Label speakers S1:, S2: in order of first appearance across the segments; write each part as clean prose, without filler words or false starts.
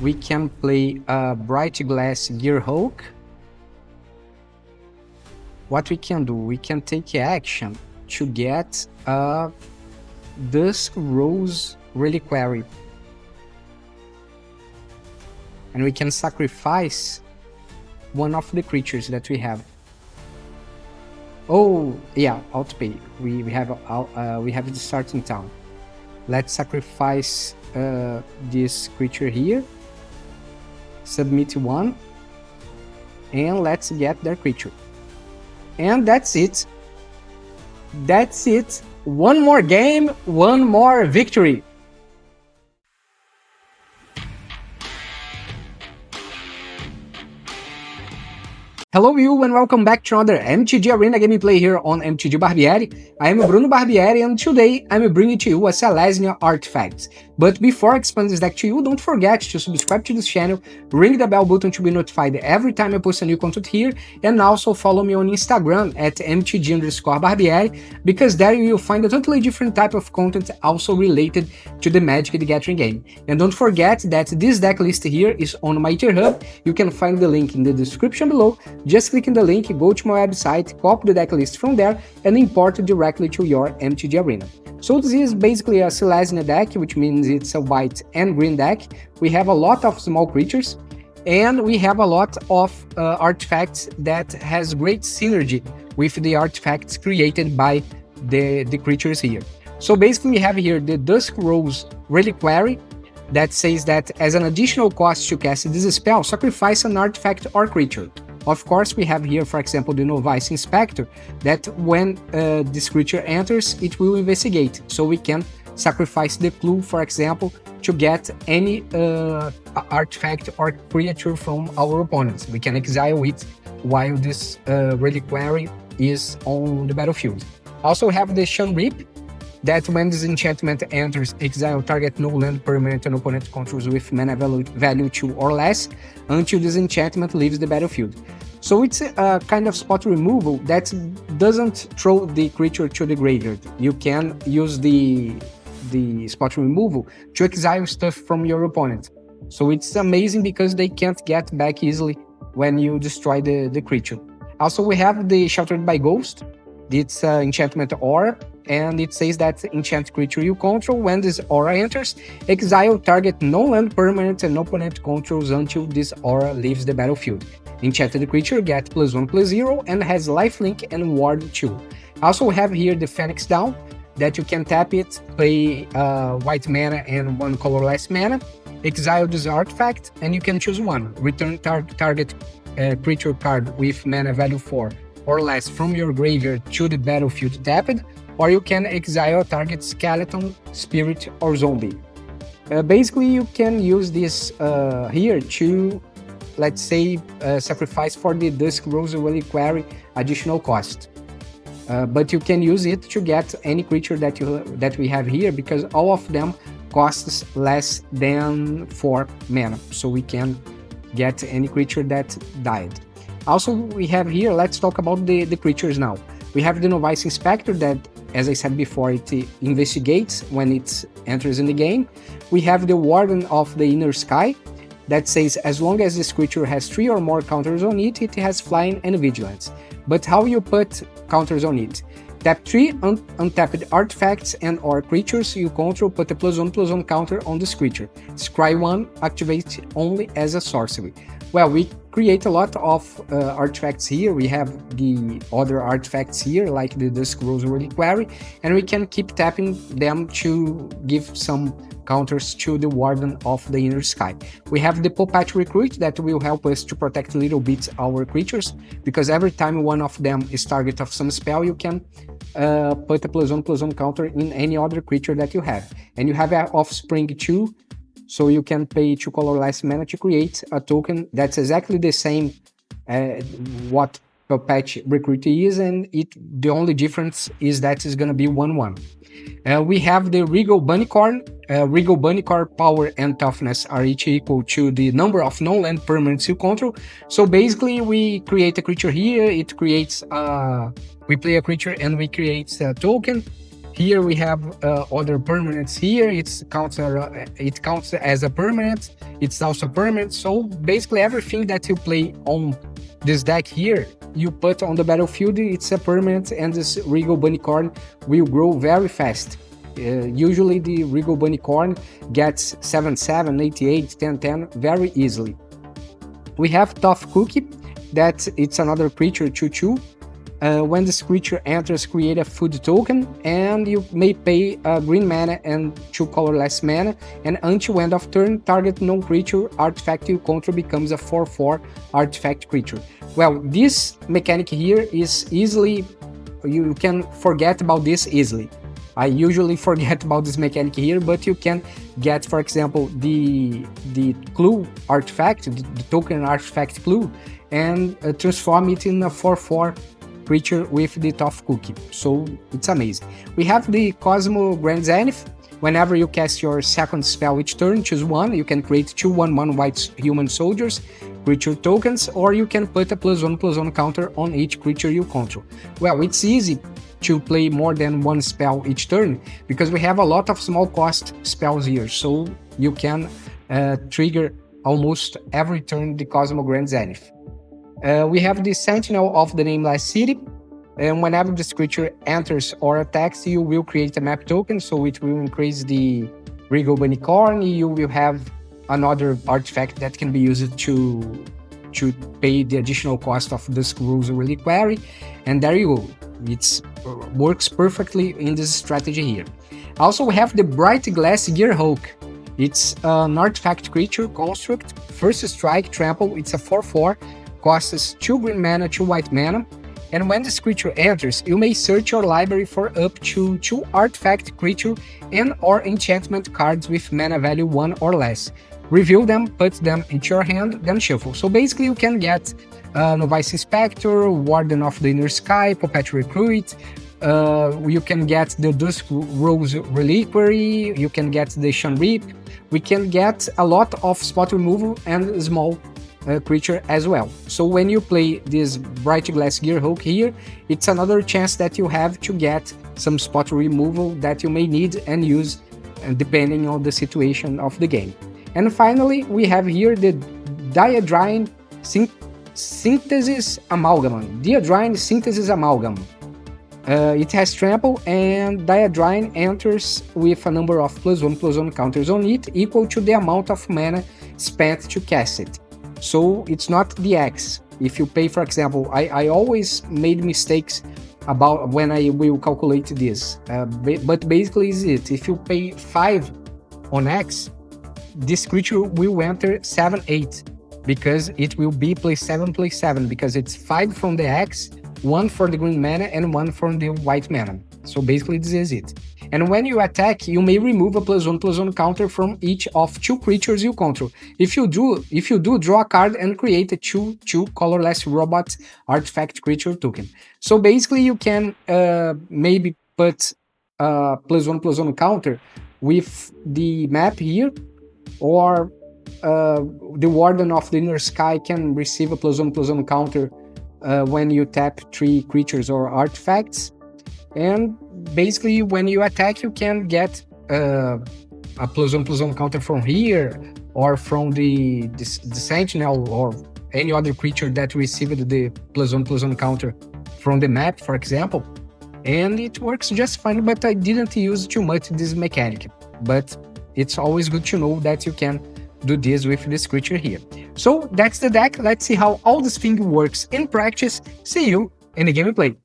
S1: we can play Brightglass Gearhulk. What we can do, we can take action to get Dusk Rose Reliquary. And we can sacrifice one of the creatures that we have. Oh, yeah, outpay. We have the starting town. Let's sacrifice this creature here. Submit one. And let's get their creature. And that's it. That's it. One more game, one more victory. Hello you and welcome back to another MTG Arena gameplay here on MTG Barbieri. I am Bruno Barbieri and today I'm bringing to you a Selesnya artifact. But before I explain this deck to you, don't forget to subscribe to this channel, ring the bell button to be notified every time I post a new content here, and also follow me on Instagram at MTG_Barbieri, because there you will find a totally different type of content also related to the Magic the Gathering game. And don't forget that this deck list here is on my tier hub. You can find the link in the description below. Just click on the link, go to my website, copy the deck list from there, and import it directly to your MTG Arena. So this is basically a Selesnya deck, which means it's a white and green deck. We have a lot of small creatures, and we have a lot of artifacts that has great synergy with the artifacts created by the creatures here. So basically we have here the Dusk Rose Reliquary, that says that as an additional cost to cast this spell, sacrifice an artifact or creature. Of course, we have here, for example, the Novice Inspector, that when this creature enters, it will investigate. So we can sacrifice the clue, for example, to get any artifact or creature from our opponents. We can exile it while this reliquary is on the battlefield. Also have the Shan Reap, that when this enchantment enters, exile target no land permanent an opponent controls with mana value 2 or less until this enchantment leaves the battlefield. So it's a kind of spot removal that doesn't throw the creature to the graveyard. You can use the spot removal to exile stuff from your opponent. So it's amazing because they can't get back easily when you destroy the creature. Also we have the Sheltered by Ghost. It's enchantment aura, and it says that enchant creature you control, when this aura enters, exile target non-land permanent and opponent controls until this aura leaves the battlefield. Enchanted creature get +1/+0 and has lifelink and ward 2. Also have here the Phoenix Down, that you can tap it, play white mana and one colorless mana, exile this artifact, and you can choose one. Return target creature card with mana value 4 or less from your graveyard to the battlefield tapped, or you can exile target skeleton, spirit, or zombie. Basically, you can use this here to, let's say, sacrifice for the Dusk Rose Reliquary additional cost. But you can use it to get any creature that we have here, because all of them costs less than 4 mana, so we can get any creature that died. Also, we have here, let's talk about the creatures now. We have the Novice Inspector that, as I said before, it investigates when it enters in the game. We have the Warden of the Inner Sky, that says as long as this creature has 3 or more counters on it, it has Flying and Vigilance. But how you put counters on it? Tap 3 untapped artifacts and or creatures you control, put a +1/+1 counter on this creature. Scry 1, activate only as a sorcery. Well, we create a lot of artifacts here. We have the other artifacts here, like the Dusk Rose Reliquary, and we can keep tapping them to give some counters to the Warden of the Inner Sky. We have the Puppet Recruit that will help us to protect a little bit our creatures, because every time one of them is target of some spell, you can put a +1/+1 counter in any other creature that you have. And you have an Offspring 2, so you can pay 2 colorless mana to create a token that's exactly the same what Puppet Recruit is, and the only difference is that it's gonna be 1/1. We have the Regal Bunnycorn. Regal Bunnycorn power and toughness are each equal to the number of non-land permanents you control. So basically, we create a creature here. It creates we play a creature and we create a token. Here we have other permanents here. It counts as a permanent. It's also permanent. So basically everything that you play on this deck here, you put on the battlefield, it's a permanent, and this Regal Bunnycorn will grow very fast. Usually the Regal Bunnycorn gets 7/7, 88, 10/10 very easily. We have Tough Cookie, that it's another creature 2/2. When this creature enters, create a food token, and you may pay green mana and 2 colorless mana, and until end of turn, target non-creature artifact you control becomes a 4/4 artifact creature. Well, this mechanic here is easily, you can forget about this easily. I usually forget about this mechanic here, but you can get, for example, the clue artifact, the token artifact clue, and transform it in a 4/4 creature with the Tough Cookie. So it's amazing. We have the Cosmogrand Zenith. Whenever you cast your second spell each turn, choose one. You can create 2/1/1 white human soldiers, creature tokens, or you can put a +1/+1 counter on each creature you control. Well, it's easy to play more than one spell each turn because we have a lot of small cost spells here, so you can trigger almost every turn the Cosmogrand Zenith. We have the Sentinel of the Nameless City, and whenever this creature enters or attacks, you will create a map token, so it will increase the Regal Bunnycorn. You will have another artifact that can be used to pay the additional cost of Dusk Rose Reliquary, and there you go. It works perfectly in this strategy here. Also, we have the Brightglass Gearhulk. It's an artifact creature construct, first strike, trample, it's a 4/4, costs 2 green mana, 2 white mana, and when this creature enters, you may search your library for up to 2 artifact creature and or enchantment cards with mana value 1 or less. Reveal them, put them into your hand, then shuffle. So basically you can get Novice Inspector, Warden of the Inner Sky, Perpetual Recruit, you can get the Dusk Rose Reliquary, you can get the Shanreap, we can get a lot of spot removal and small creature as well. So when you play this Brightglass Gearhulk here, it's another chance that you have to get some spot removal that you may need and use depending on the situation of the game. And finally, we have here the Diadrine Synthesis Amalgam. Diadrine Synthesis Amalgam. It has trample, and Diadrine enters with a number of +1/+1 counters on it equal to the amount of mana spent to cast it. So it's not the X. If you pay, for example, I always made mistakes about when I will calculate this, but basically is it. If you pay 5 on X, this creature will enter 7/8 because it will be +7/+7 because it's 5 from the X, 1 for the green mana and 1 from the white mana. So basically this is it. And when you attack, you may remove a +1/+1 counter from each of 2 creatures you control. If you do, draw a card and create a 2/2 colorless robot artifact creature token. So basically you can maybe put a +1/+1 counter with the map here, or the Warden of the Inner Sky can receive a +1/+1 counter when you tap 3 creatures or artifacts. And basically when you attack, you can get a +1/+1 counter from here, or from the Sentinel, or any other creature that received the +1/+1 counter from the map, for example. And it works just fine, but I didn't use too much this mechanic. But it's always good to know that you can do this with this creature here. So that's the deck. Let's see how all this thing works in practice. See you in the gameplay.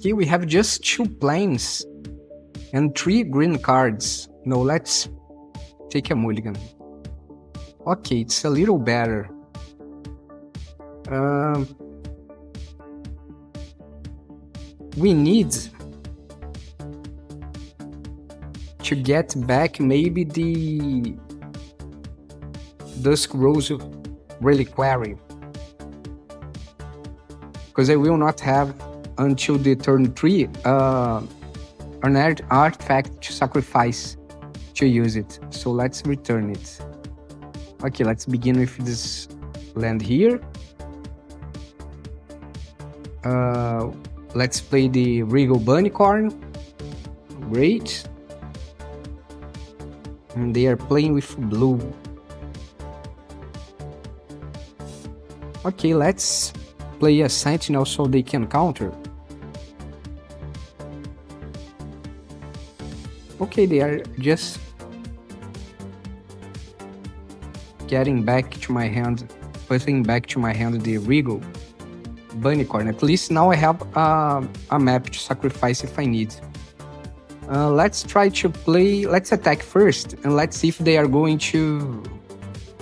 S1: Here we have just 2 planes and 3 green cards. No, let's take a mulligan. Okay, it's a little better. We need to get back maybe the Dusk Rose Reliquary, because I will not have until the turn 3 an artifact to sacrifice to use it. So let's return it. Okay, let's begin with this land here. Let's play the Regal Bunnycorn. Great. And they are playing with blue. Okay, let's play a Sentinel so they can counter. Okay, they are just getting back to my hand, putting back to my hand the Regal Bunnycorn. At least now I have a map to sacrifice if I need. Let's try to play, let's attack first, and let's see if they are going to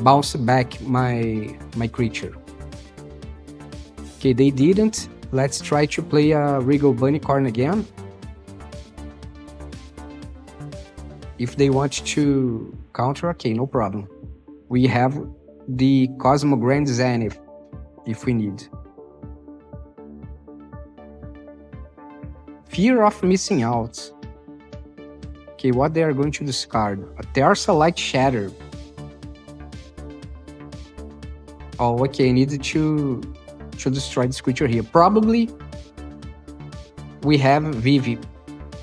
S1: bounce back my creature. Okay, they didn't. Let's try to play a Regal Bunnycorn again. If they want to counter, okay, no problem. We have the Cosmogrand Zenith, if we need. Fear of missing out. Okay, what they are going to discard? A Tersa-like Shatter. Oh, okay, I needed to destroy this creature here. Probably we have Vivi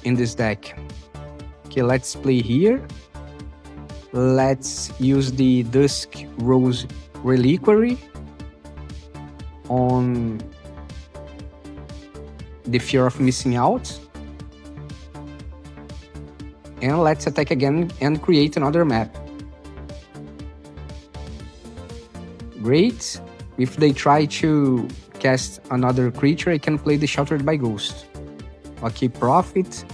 S1: in this deck. Okay, let's play here. Let's use the Dusk Rose Reliquary on the Fear of Missing Out. And let's attack again and create another map. Great. If they try to cast another creature, I can play the Sheltered by Ghost. Okay, Profit.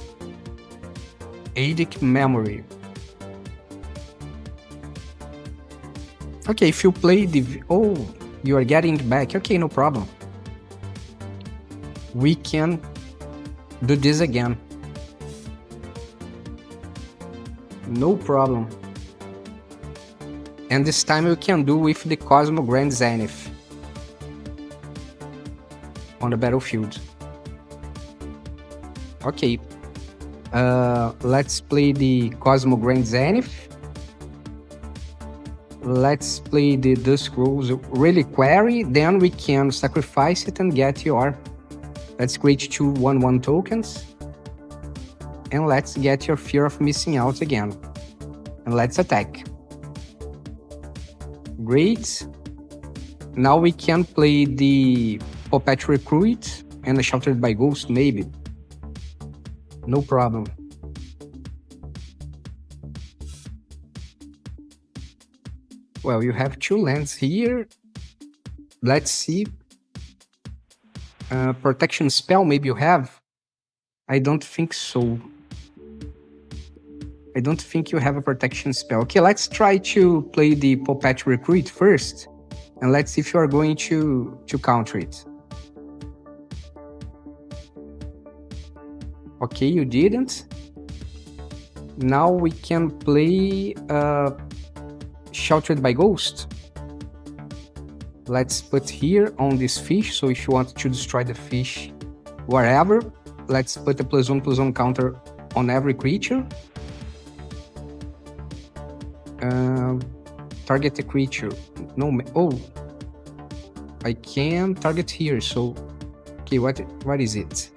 S1: Adic Memory. Okay, if you play the... Oh, you are getting it back. Okay, no problem. We can do this again. No problem. And this time we can do with the Cosmogrand Zenith on the battlefield. Okay. Let's play the Cosmogrand Zenith. Let's play the Dusk Rose Reliquary. Then we can sacrifice it and get your... Let's create 2 1/1 tokens. And let's get your Fear of Missing Out again. And let's attack. Great. Now we can play the Puppet Recruit and the Sheltered by Ghost, maybe. No problem. Well, you have 2 lands here. Let's see. Protection spell, maybe you have? I don't think so. I don't think you have a protection spell. Okay, let's try to play the Puppet Recruit first. And let's see if you are going to counter it. Okay, you didn't. Now we can play Sheltered by Ghost. Let's put here on this fish. So if you want to destroy the fish wherever, let's put a +1/+1 counter on every creature. Target the creature. No, oh, I can target here. So, okay, what is it?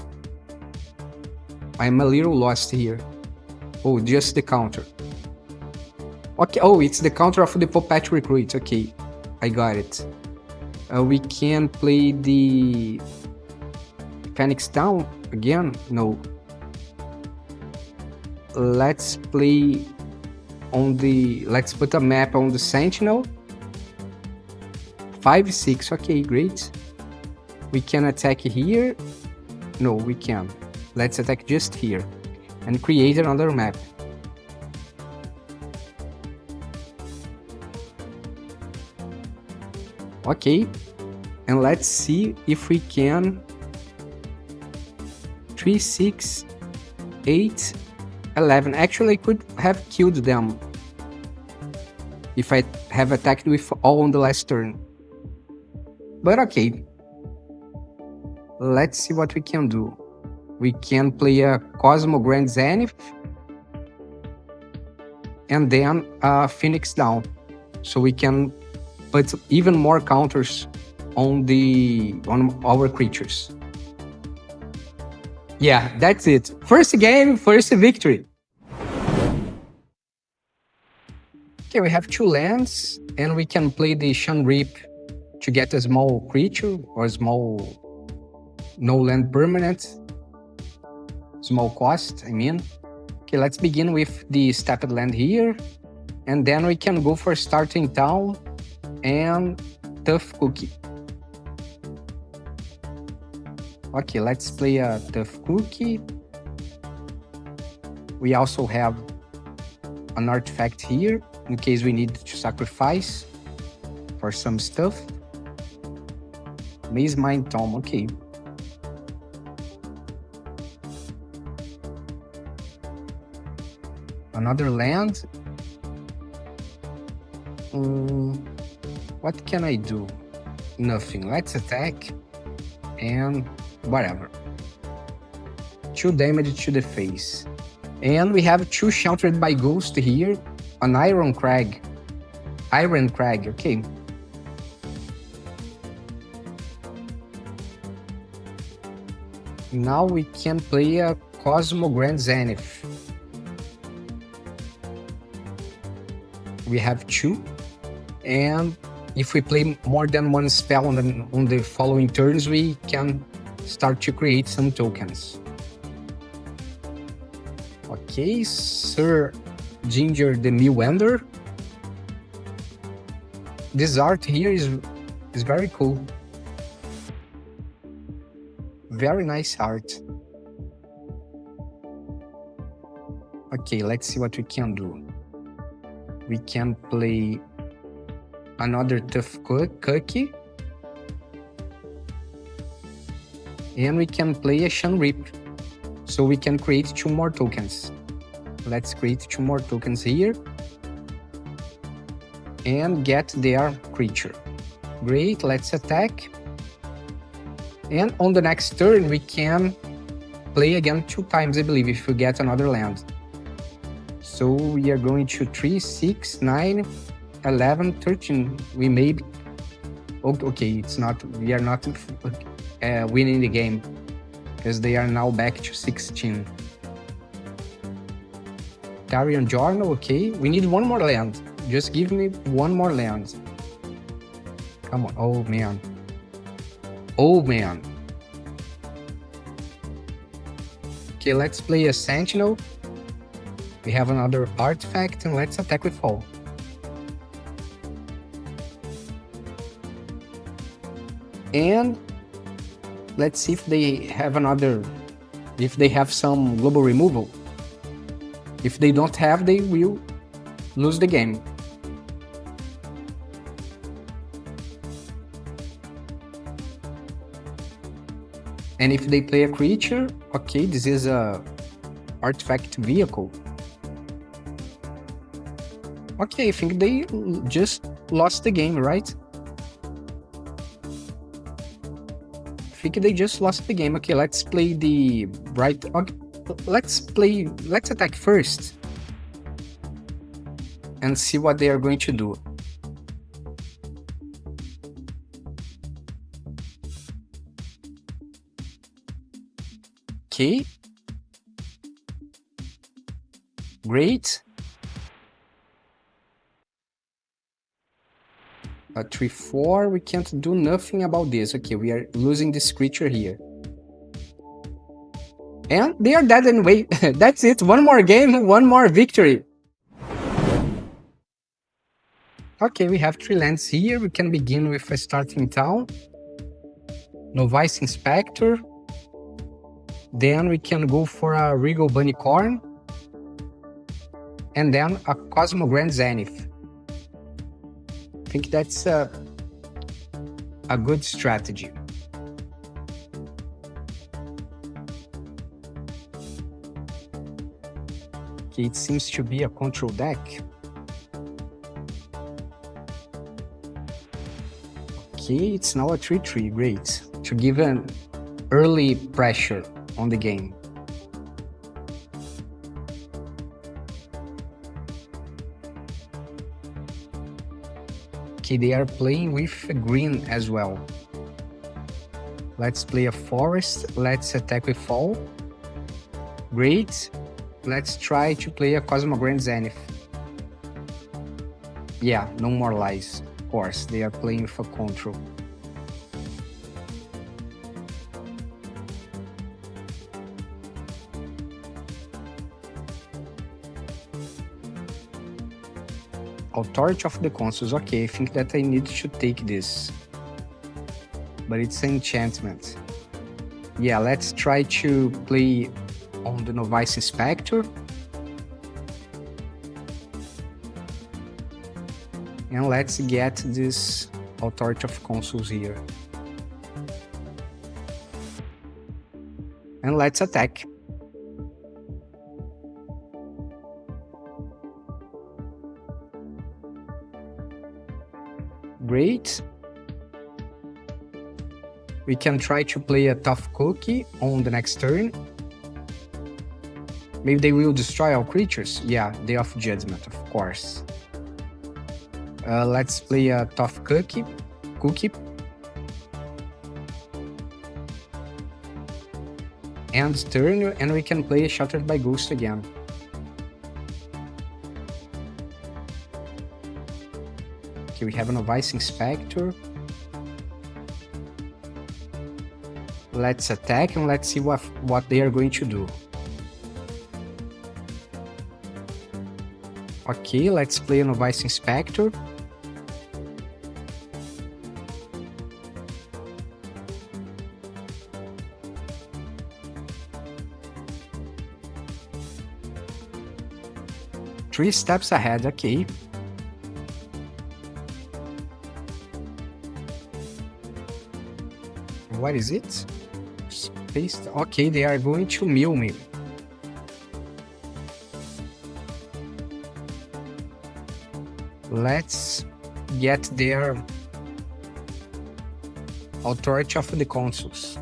S1: I'm a little lost here. Oh, just the counter. Okay, oh, it's the counter of the Puppet Recruit. Okay, I got it. We can play the Phoenix Down again? No. Let's play on the... Let's put a map on the Sentinel. 5/6, okay, great. We can attack here. No, we can. Let's attack just here and create another map. Okay, and let's see if we can 3, 6, 8, 11. Actually, I could have killed them if I have attacked with all on the last turn. But okay, let's see what we can do. We can play a Cosmogrand Zenith and then a Phoenix Down, so we can put even more counters on our creatures. Yeah, that's it. First game, first victory. Okay, we have 2 lands, and we can play the Shanreap to get a small creature or small no land permanent. Small cost, I mean. Okay, let's begin with the stepped land here, and then we can go for starting town and tough cookie. Okay, let's play a tough cookie. We also have an artifact here in case we need to sacrifice for some stuff. Maze Mind Tome, okay. Another land. What can I do? Nothing. Let's attack and whatever. 2 damage to the face. And we have 2 Sheltered by Ghost here. An Iron Crag. Iron Crag, okay. Now we can play a Cosmogrand Zenith. We have 2. And if we play more than 1 spell on the following turns, we can start to create some tokens. Okay, Sir Ginger the New Ender. This art here is very cool. Very nice art. Okay, let's see what we can do. We can play another tough cookie. And we can play a Shanreap. So we can create 2 more tokens. Let's create 2 more tokens here. And get their creature. Great, let's attack. And on the next turn, we can play again 2 times, I believe, if we get another land. So we are going to 3, 6, 9, 11, 13. We may be... Okay, it's not... We are not winning the game, because they are now back to 16. Tarion Journal, okay. We need 1 more land. Just give me 1 more land. Come on. Oh, man. Oh, man. Okay, let's play a Sentinel. We have another artifact, and let's attack with all. And let's see if they have another... If they have some global removal. If they don't have, they will lose the game. And if they play a creature, okay, this is a artifact vehicle. Okay, I think they just lost the game, right? I think they just lost the game. Okay, let's play the bright... Okay, let's attack first. And see what they are going to do. Okay. Great. A 3/4, we can't do nothing about this. Okay, we are losing this creature here. And they are dead anyway. That's it. 1 more game, 1 more victory. Okay, we have 3 lands here. We can begin with a starting town. Novice Inspector. Then we can go for a Regal Bunnycorn. And then a Cosmogrand Zenith. I think that's a good strategy. Okay, it seems to be a control deck. Okay, it's now a 3/3, great. To give an early pressure on the game. Okay, they are playing with green as well. Let's play a forest. Let's attack with all. Great. Let's try to play a Cosmogrand Zenith. Yeah, no more lies. Of course, they are playing for control. Authority of the Consuls. Okay, I think that I need to take this. But it's an enchantment. Yeah, let's try to play on the Novice Inspector. And let's get this Authority of Consuls here. And let's attack. Great. We can try to play a tough cookie on the next turn. Maybe they will destroy all creatures. Yeah, Day of Judgment, of course. Let's play a tough cookie. End turn, and we can play Shattered by Ghost again. Okay, we have a Novice Inspector. Let's attack and let's see what they are going to do. Okay, let's play a Novice Inspector. Three steps ahead, okay. What is it? Space. Okay, they are going to mill me. Let's get their Authority of the Consuls.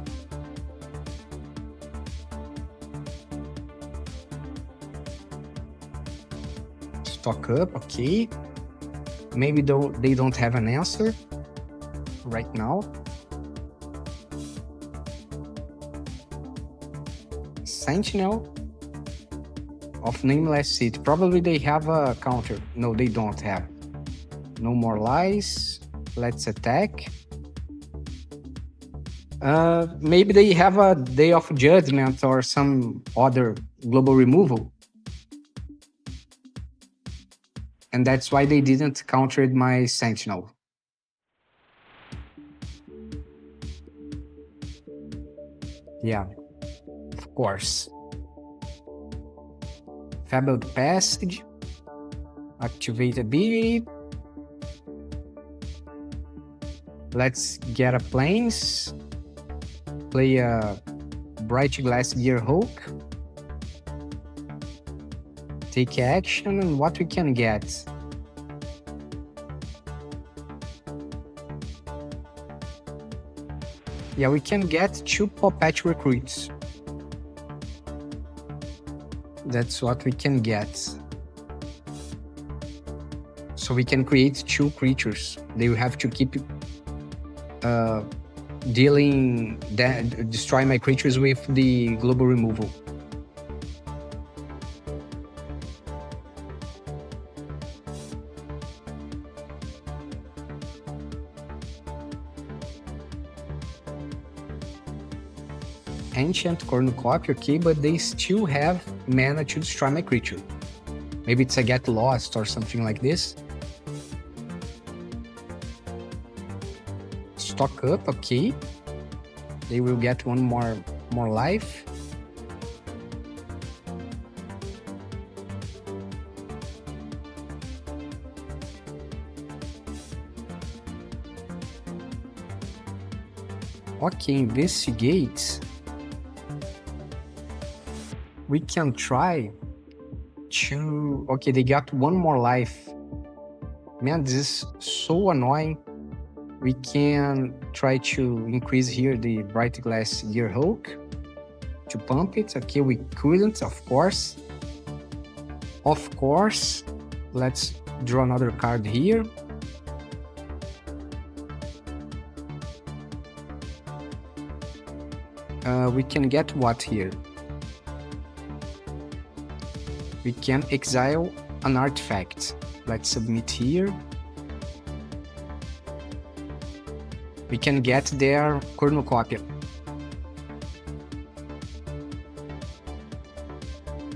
S1: Stock up, okay. Maybe they don't have an answer right now. Sentinel of Nameless City. Probably they have a counter. No, they don't have. No more lies. Let's attack. Maybe they have a Day of Judgment or some other global removal. And that's why they didn't counter my Sentinel. Yeah, of course. Fabled Passage. Activate ability. Let's get a Plains. Play a Brightglass Gearhulk. Take action, and what we can get. Yeah, we can get 2 Puppet Recruits. That's what we can get. So we can create 2 creatures. They will have to keep destroy my creatures with the global removal. Ancient Cornucopia, okay, but they still have mana to destroy my creature. Maybe it's a Get Lost or something like this. Stock up, okay. They will get 1 more life. Okay, investigate. We can try to... Okay, they got 1 more life. Man, this is so annoying. We can try to increase here the Brightglass Gearhulk to pump it. Okay, we couldn't, of course. Of course. Let's draw another card here. We can get what here? We can exile an artifact. Let's submit here. We can get their cornucopia.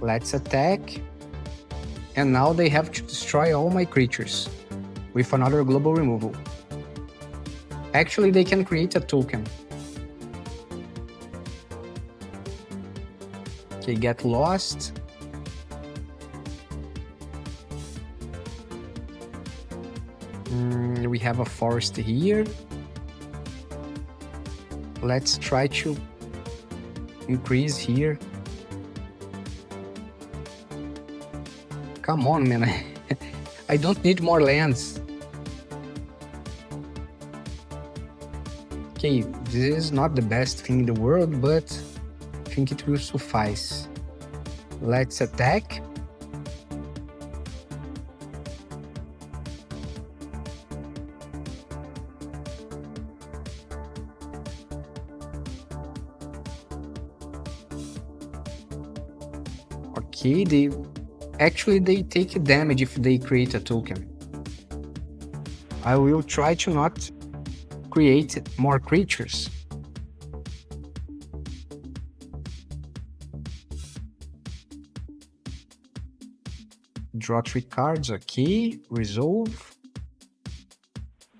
S1: Let's attack. And now they have to destroy all my creatures with another global removal. Actually, they can create a token. Okay, get lost. We have a forest here. Let's try to increase here. Come on, man. I don't need more lands. Okay, this is not the best thing in the world, but I think it will suffice. Let's attack. Okay, they take damage if they create a token. I will try to not create more creatures. Draw 3 cards, okay, resolve.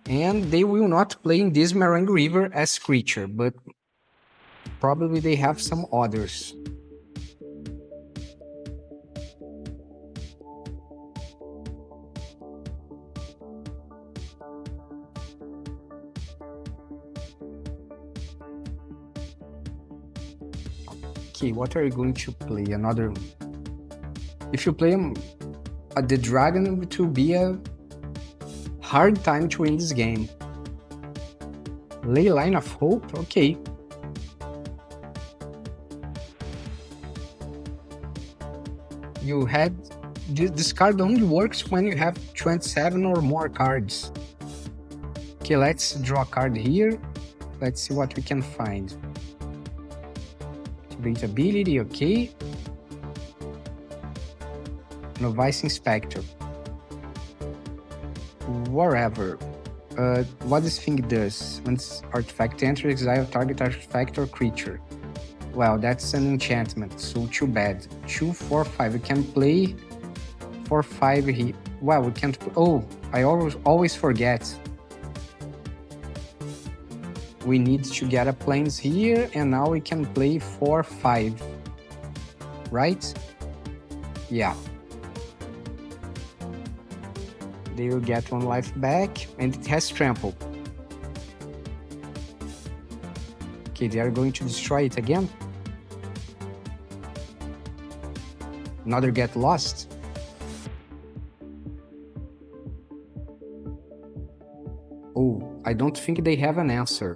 S1: And they will not play in this Meringue River as creature, but probably they have some others. Okay, what are you going to play? Another... If you play the dragon, it will be a hard time to win this game. Ley Line of Hope? Okay. You had... This card only works when you have 27 or more cards. Okay, let's draw a card here. Let's see what we can find. Activate ability, okay. Novice Inspector. Whatever. What this thing does? When this artifact enters, exile target artifact or creature. Well, that's an enchantment, so too bad. 2, 4, 5. We can play 4, 5 here. Well, we can't... Oh, I always forget. We need to get a plains here, and now we can play 4, 5. Right? Yeah. They will get 1 life back, and it has trample. Okay, they are going to destroy it again. Another get lost. Oh, I don't think they have an answer.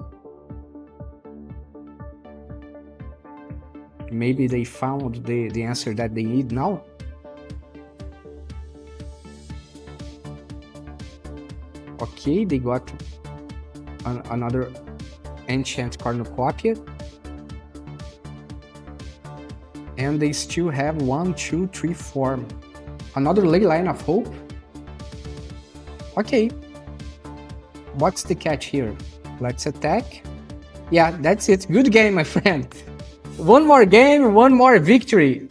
S1: Maybe they found the answer that they need now? Okay, they got another enchant cornucopia. And they still have 1, 2, 3, 4. Another Ley Line of Hope? Okay. What's the catch here? Let's attack. Yeah, that's it. Good game, my friend. One more game, one more victory.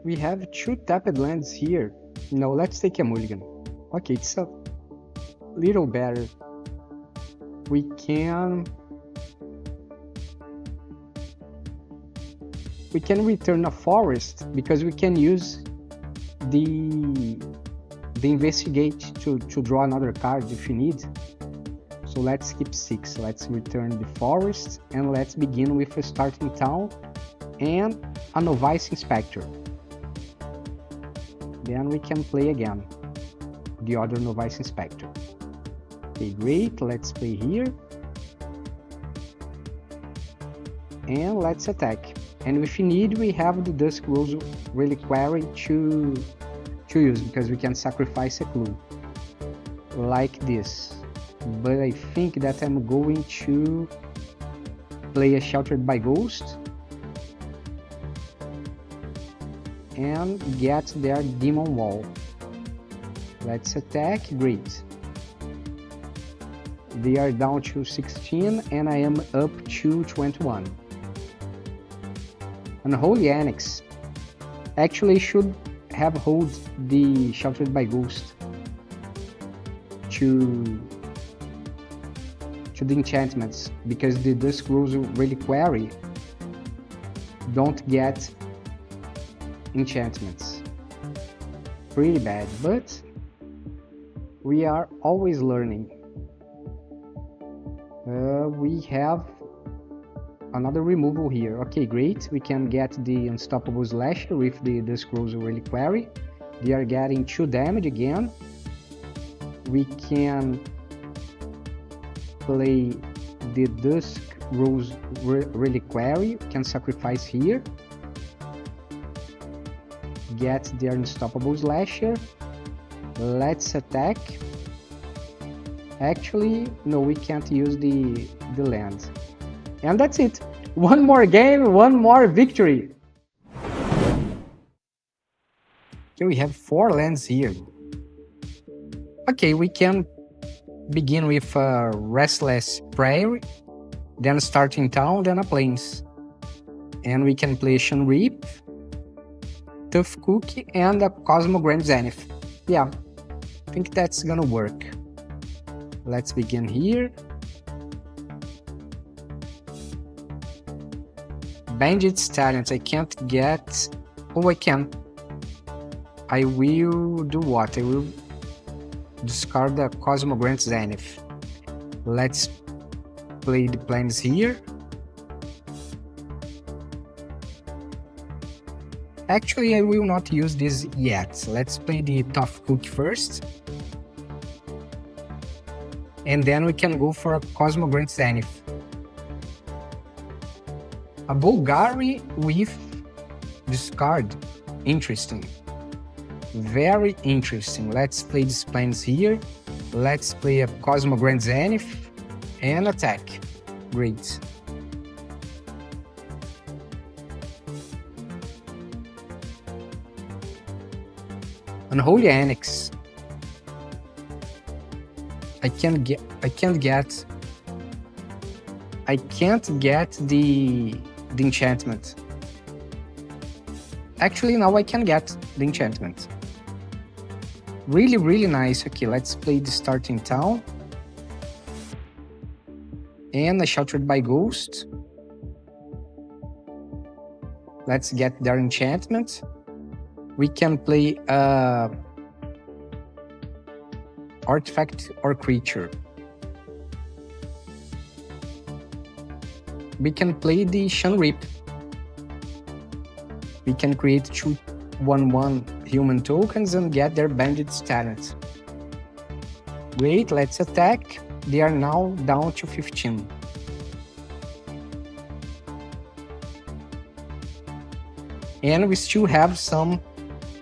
S1: We have 2 tapped lands here. No, let's take a mulligan. Okay, it's a little better. We can return a forest because we can use the investigate to draw another card if you need. So let's skip 6. Let's return the forest and let's begin with a starting town and a novice inspector. Then we can play again the other novice inspector. Okay, great. Let's play here. And let's attack. And if you need, we have the Dusk Rose Reliquary to use, because we can sacrifice a clue. Like this. But I think that I'm going to play a Sheltered by Ghost and get their Demon Wall. Let's attack. Great. They are down to 16 and I am up to 21. Unholy Annex. Actually should have hold the Sheltered by Ghost to the enchantments, because the Dusk Rose Reliquary don't get enchantments. Pretty bad, but we are always learning. We have another removal here. Okay, great. We can get the Unstoppable Slasher with the Dusk Rose Reliquary. They are getting 2 damage again. We can play the Dusk Rose Reliquary. We can sacrifice here. Get their Unstoppable Slasher. Let's attack. Actually, no, we can't use the land. And that's it. One more game, one more victory. Okay, we have 4 lands here. Okay, we can begin with a Restless Prairie, then Starting Town, then a Plains. And we can play Shan Reap, Tough Cookie, and a Cosmogrand Zenith. Yeah, I think that's gonna work. Let's begin here. Bandit's Talent, I can't get... Oh, I can. I will do what? I will discard the Cosmogrand Zenith. Let's play the Plains here. Actually, I will not use this yet. Let's play the Tough Cook first. And then we can go for a Cosmogrand Zenith. A Bulgari with discard. Interesting. Very interesting. Let's play these Plains here. Let's play a Cosmogrand Zenith and attack. Great. Unholy Annex. I can't get the enchantment. Actually, now I can get the enchantment. Really, really nice. Okay, let's play the Starting Town. And a Sheltered by Ghost. Let's get their enchantment. We can play artifact or creature. We can play the Shan Reap. We can create 2 1/1 human tokens and get their Bandit's Talent. Great, let's attack. They are now down to 15. And we still have some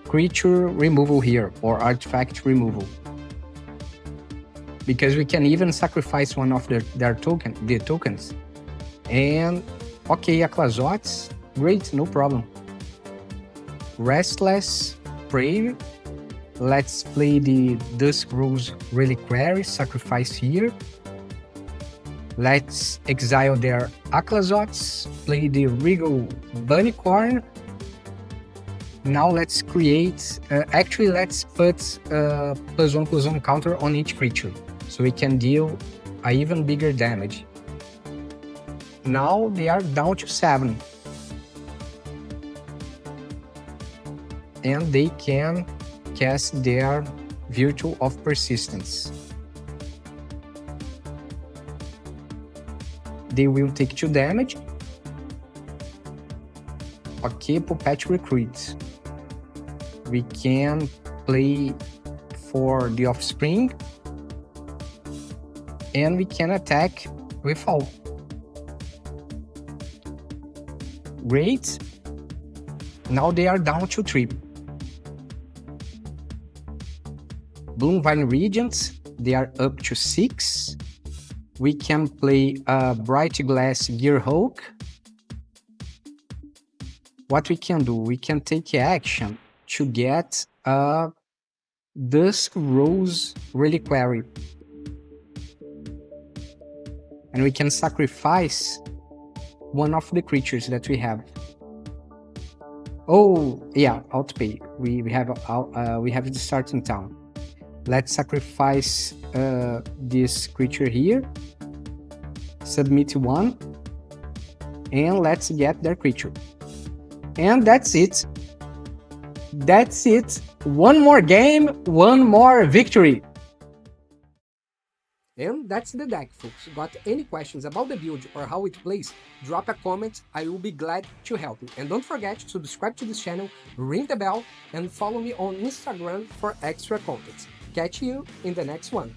S1: creature removal here, or artifact removal. Because we can even sacrifice one of their tokens. And, okay, Aklazots, great, no problem. Restless Prairie. Let's play the Dusk Rose Reliquary, sacrifice here. Let's exile their Aklazots, play the Regal Bunnycorn. Now let's create, actually let's put +1/+1 counter on each creature, so we can deal an even bigger damage. Now they are down to 7. And they can cast their Virtue of Persistence. They will take 2 damage. Okay, Puppet Recruit. We can play for the Offspring. And we can attack with all. Great. Now they are down to 3. Bloomvine Regents, they are up to 6. We can play Brightglass Gearhulk. What we can do, we can take action to get Dusk Rose Reliquary. And we can sacrifice one of the creatures that we have. Oh, yeah, outpay. We have the starting town. Let's sacrifice this creature here. Submit one. And let's get their creature. And that's it. That's it. One more game, one more victory. And that's the deck, folks. Got any questions about the build or how it plays? Drop a comment, I will be glad to help you. And don't forget to subscribe to this channel, ring the bell, and follow me on Instagram for extra content. Catch you in the next one.